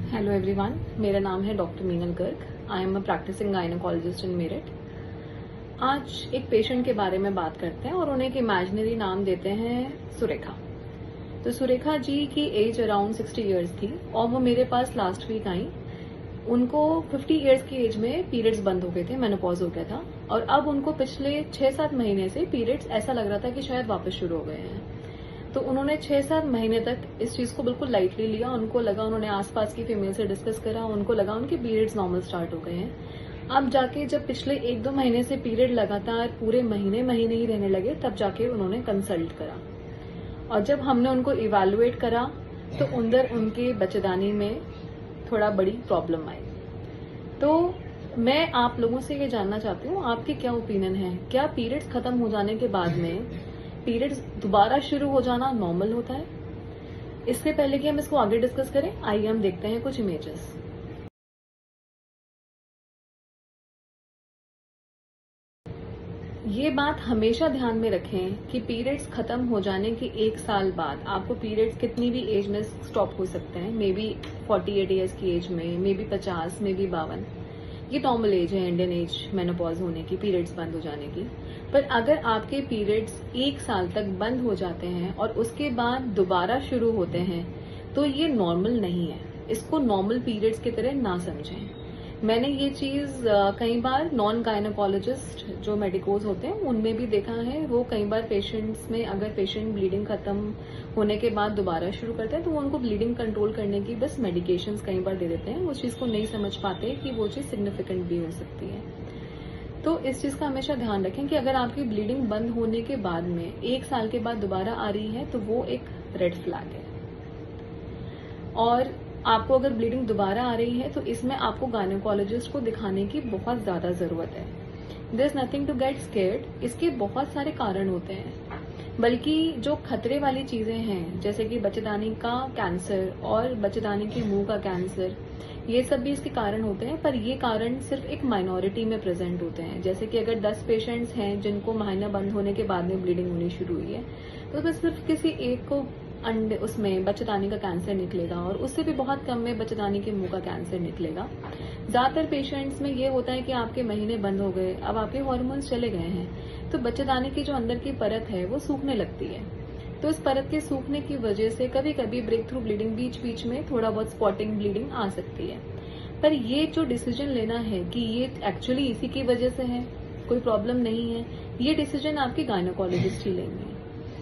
Hello everyone, मेरा नाम है doctor Meenal Garg. I am a practising gynaecologist in Meerut. आज एक पेशेंट के बारे में बात करते हैं और उन्हें एक इमेजिनरी नाम देते हैं सुरेखा। तो सुरेखा जी की एज अराउंड 60 इयर्स थी और वो मेरे पास लास्ट वीक आई। उनको 50 इयर्स की एज में पीरियड्स बंद हो गए थे, मेनोपॉज हो गया था और अब उनको पिछले 6-7 महीने से पीरियड्स ऐसा लग रहा था कि शायद वापस शुरू हो गए हैं। तो उन्होंने 6-7 महीने तक इस चीज को बिल्कुल लाइटली लिया। उनको लगा, उन्होंने आसपास की फीमेल से डिस्कस करा, उनको लगा उनके पीरियड्स नॉर्मल स्टार्ट हो गए हैं। अब जाके जब पिछले 1-2 महीने से पीरियड लगातार पूरे महीने ही रहने लगे, तब जाके उन्होंने कंसल्ट करा और जब हमने उनको इवेलुएट करा तो अंदर उनके बच्चेदानी में थोड़ा बड़ी प्रॉब्लम आई। तो मैं आप लोगों से ये जानना चाहती हूँ, आपके क्या ओपिनियन है? क्या पीरियड्स खत्म हो जाने के बाद में पीरियड्स दोबारा शुरू हो जाना नॉर्मल होता है? इससे पहले कि हम इसको आगे डिस्कस करें, आइए हम देखते हैं कुछ इमेजेस। ये बात हमेशा ध्यान में रखें कि पीरियड्स खत्म हो जाने के 1 साल बाद आपको पीरियड्स कितनी भी एज में स्टॉप हो सकते हैं। मे बी 48 ईयर्स की एज में, मे बी 50, मे बी 52। ये नॉर्मल एज है इंडियन एज मेनोपॉज होने की, पीरियड्स बंद हो जाने की। पर अगर आपके पीरियड्स 1 साल तक बंद हो जाते हैं और उसके बाद दोबारा शुरू होते हैं तो ये नॉर्मल नहीं है। इसको नॉर्मल पीरियड्स की तरह ना समझें। मैंने ये चीज कई बार नॉन गायनोकोलॉजिस्ट जो मेडिकोज होते हैं उनमें भी देखा है। वो कई बार पेशेंट्स में, अगर पेशेंट ब्लीडिंग खत्म होने के बाद दोबारा शुरू करते हैं तो वो उनको ब्लीडिंग कंट्रोल करने की बस मेडिकेशंस कई बार दे देते हैं। उस चीज को नहीं समझ पाते कि वो चीज सिग्निफिकेंट भी हो सकती है। तो इस चीज का हमेशा ध्यान रखें कि अगर आपकी ब्लीडिंग बंद होने के बाद में 1 साल के बाद दोबारा आ रही है तो वो एक रेड फ्लैग है। और आपको अगर ब्लीडिंग दोबारा आ रही है तो इसमें आपको गायनोकोलॉजिस्ट को दिखाने की बहुत ज्यादा जरूरत है। There is nothing to get scared. इसके बहुत सारे कारण होते हैं, बल्कि जो खतरे वाली चीजें हैं जैसे कि बच्चेदानी का कैंसर और बच्चेदानी के मुंह का कैंसर, ये सब भी इसके कारण होते हैं। पर ये कारण सिर्फ एक माइनॉरिटी में प्रेजेंट होते हैं। जैसे कि अगर 10 पेशेंट्स हैं जिनको महीना बंद होने के बाद में ब्लीडिंग होनी शुरू हुई है तो उसमें सिर्फ किसी एक को उसमें बच्चेदानी का कैंसर निकलेगा और उससे भी बहुत कम में बच्चेदानी के मुंह का कैंसर निकलेगा। ज्यादातर पेशेंट्स में ये होता है कि आपके महीने बंद हो गए, अब आपके हार्मोन्स चले गए हैं तो बच्चेदानी की जो अंदर की परत है वो सूखने लगती है। तो इस परत के सूखने की वजह से कभी कभी ब्रेक थ्रू ब्लीडिंग, बीच बीच में थोड़ा बहुत स्पॉटिंग ब्लीडिंग आ सकती है। पर ये जो डिसीजन लेना है कि ये एक्चुअली इसी की वजह से है, कोई प्रॉब्लम नहीं है, ये डिसीजन आपके गायनोकोलॉजिस्ट ही लेंगे।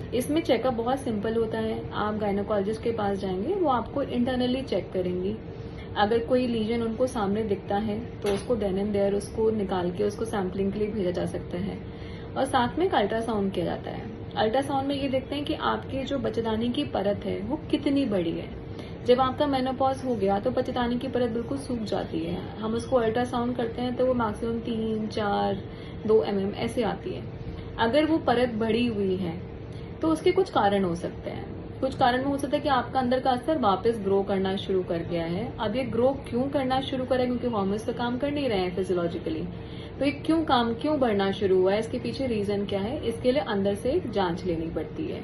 इसमें चेकअप बहुत सिंपल होता है। आप गायनोकोलॉजिस्ट के पास जाएंगे, वो आपको इंटरनली चेक करेंगी। अगर कोई लीजन उनको सामने दिखता है तो उसको देन एंड देयर उसको निकाल के उसको सैम्पलिंग के लिए भेजा जा सकता है और साथ में एक अल्ट्रासाउंड किया जाता है। अल्ट्रासाउंड में ये देखते हैं कि आपके जो बच्चेदानी की परत है वो कितनी बड़ी है। जब आपका मेनोपॉज हो गया तो बच्चेदानी की परत बिल्कुल सूख जाती है। हम उसको अल्ट्रासाउंड करते हैं तो वो मैक्सिमम 3, 4, 2 mm ऐसे आती है। अगर वो परत बढ़ी हुई है तो उसके कुछ कारण हो सकते हैं। कुछ कारण में हो सकता है कि आपका अंदर का अस्तर वापस ग्रो करना शुरू कर गया है। अब ये ग्रो क्यों करना शुरू करा है? क्योंकि हार्मोन्स पे काम कर नहीं रहे हैं फिजियोलॉजिकली। तो ये क्यों बढ़ना शुरू हुआ है, इसके पीछे रीजन क्या है, इसके लिए अंदर से एक जांच लेनी पड़ती है।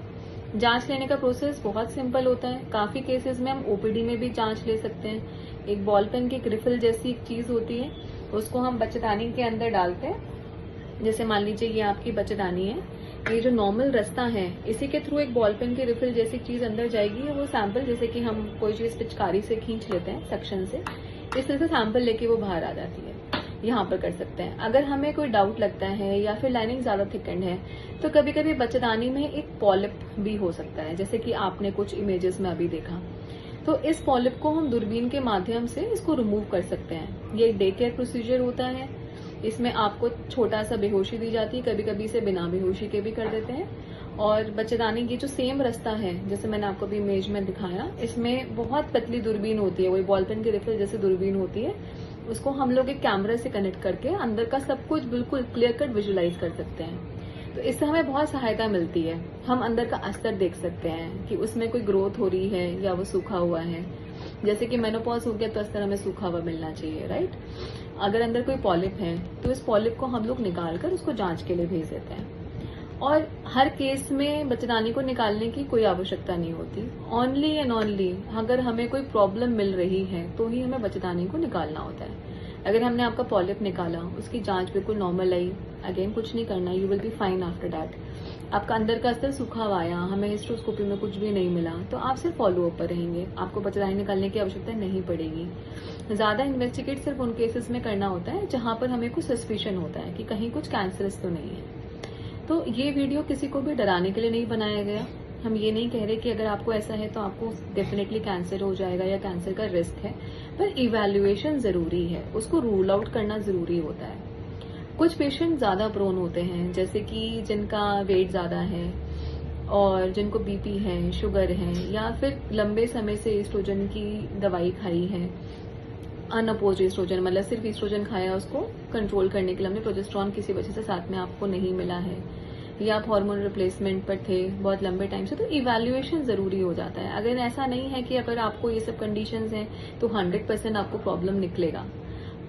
जांच लेने का प्रोसेस बहुत सिंपल होता है। काफी केसेस में हम ओपीडी में भी जांच ले सकते हैं। एक बॉल पेन की एक रिफिल जैसी एक चीज होती है, उसको हम बच्चेदानी के अंदर डालते हैं। जैसे मान लीजिए ये आपकी बच्चेदानी है, ये जो नॉर्मल रास्ता है इसी के थ्रू एक बॉल पेन की रिफिल जैसी चीज अंदर जाएगी। वो सैंपल, जैसे कि हम कोई चीज पिचकारी से खींच लेते हैं सक्शन से, इस तरह से सैंपल लेके वो बाहर आ जाती है। यहाँ पर कर सकते हैं। अगर हमें कोई डाउट लगता है या फिर लाइनिंग ज्यादा थिकंड है तो कभी कभी बच्चेदानी में एक पॉलिप भी हो सकता है, जैसे कि आपने कुछ इमेजेस में अभी देखा। तो इस पॉलिप को हम दूरबीन के माध्यम से इसको रिमूव कर सकते हैं। ये डे केयर प्रोसीजर होता है। इसमें आपको छोटा सा बेहोशी दी जाती है, कभी कभी इसे बिना बेहोशी के भी कर देते हैं। और बच्चेदानी की जो सेम रास्ता है जैसे मैंने आपको भी इमेज में दिखाया, इसमें बहुत पतली दूरबीन होती है, वही बॉल पेन की रिफिल जैसे दूरबीन होती है। उसको हम लोग एक कैमरा से कनेक्ट करके अंदर का सब कुछ बिल्कुल क्लियर कट विजुअलाइज कर सकते हैं। तो इससे हमें बहुत सहायता मिलती है। हम अंदर का अस्तर देख सकते हैं कि उसमें कोई ग्रोथ हो रही है या वो सूखा हुआ है। जैसे कि मेनोपॉज हो गया तो अस्तर हमें सूखा हुआ मिलना चाहिए, राइट। अगर अंदर कोई पॉलिप है तो इस पॉलिप को हम लोग निकाल कर उसको जांच के लिए भेज देते हैं। और हर केस में बच्चेदानी को निकालने की कोई आवश्यकता नहीं होती। ओनली एंड ओनली अगर हमें कोई प्रॉब्लम मिल रही है तो ही हमें बच्चेदानी को निकालना होता है। अगर हमने आपका पॉलिप निकाला, उसकी जांच बिल्कुल नॉर्मल आई, अगेन कुछ नहीं करना, you will be fine after that. आपका अंदर का स्तर सूखा हुआ आया, हमें हिस्ट्रोस्कोपी में कुछ भी नहीं मिला, तो आप सिर्फ फॉलो अप पर रहेंगे, आपको बच्चेदानी निकालने की आवश्यकता नहीं पड़ेगी। ज्यादा इन्वेस्टिगेट सिर्फ उन केसेस में करना होता है जहां पर हमें कुछ सस्पिशन होता है कि कहीं कुछ कैंसरस तो नहीं है। तो ये वीडियो किसी को भी डराने के लिए नहीं बनाया गया। हम ये नहीं कह रहे कि अगर आपको ऐसा है तो आपको डेफिनेटली कैंसर हो जाएगा या कैंसर का रिस्क है, पर इवैल्यूएशन जरूरी है, उसको रूल आउट करना जरूरी होता है। कुछ पेशेंट ज्यादा प्रोन होते हैं, जैसे कि जिनका वेट ज्यादा है और जिनको बीपी है, शुगर है, या फिर लंबे समय से एस्ट्रोजन की दवाई खाई है, अनअपोज एस्ट्रोजन, मतलब सिर्फ एस्ट्रोजन खाया, उसको कंट्रोल करने के लिए हमने प्रोजेस्टेरॉन किसी वजह से साथ में आपको नहीं मिला है, या आप हार्मोन रिप्लेसमेंट पर थे बहुत लंबे टाइम से, तो इवैल्यूएशन जरूरी हो जाता है। अगर ऐसा नहीं है कि अगर आपको ये सब कंडीशंस हैं तो 100% आपको प्रॉब्लम निकलेगा,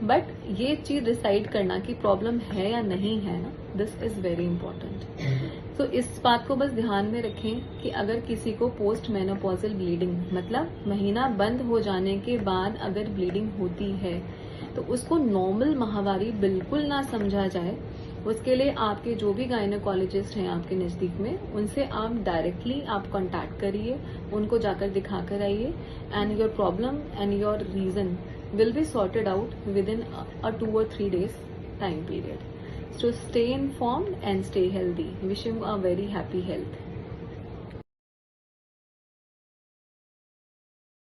बट ये चीज डिसाइड करना कि प्रॉब्लम है या नहीं है ना, दिस इज वेरी इंपॉर्टेंट। तो इस बात को बस ध्यान में रखें कि अगर किसी को पोस्ट मेनोपॉजल ब्लीडिंग, मतलब महीना बंद हो जाने के बाद अगर ब्लीडिंग होती है, तो उसको नॉर्मल माहवारी बिल्कुल ना समझा जाए। उसके लिए आपके जो भी गायनेकोलॉजिस्ट हैं आपके नजदीक में, उनसे आप डायरेक्टली आप कांटेक्ट करिए, उनको जाकर दिखा कर आइए, and your problem and your reason will be sorted out within a 2 or 3 days time period. So stay informed and stay healthy. Wishing you a very happy health.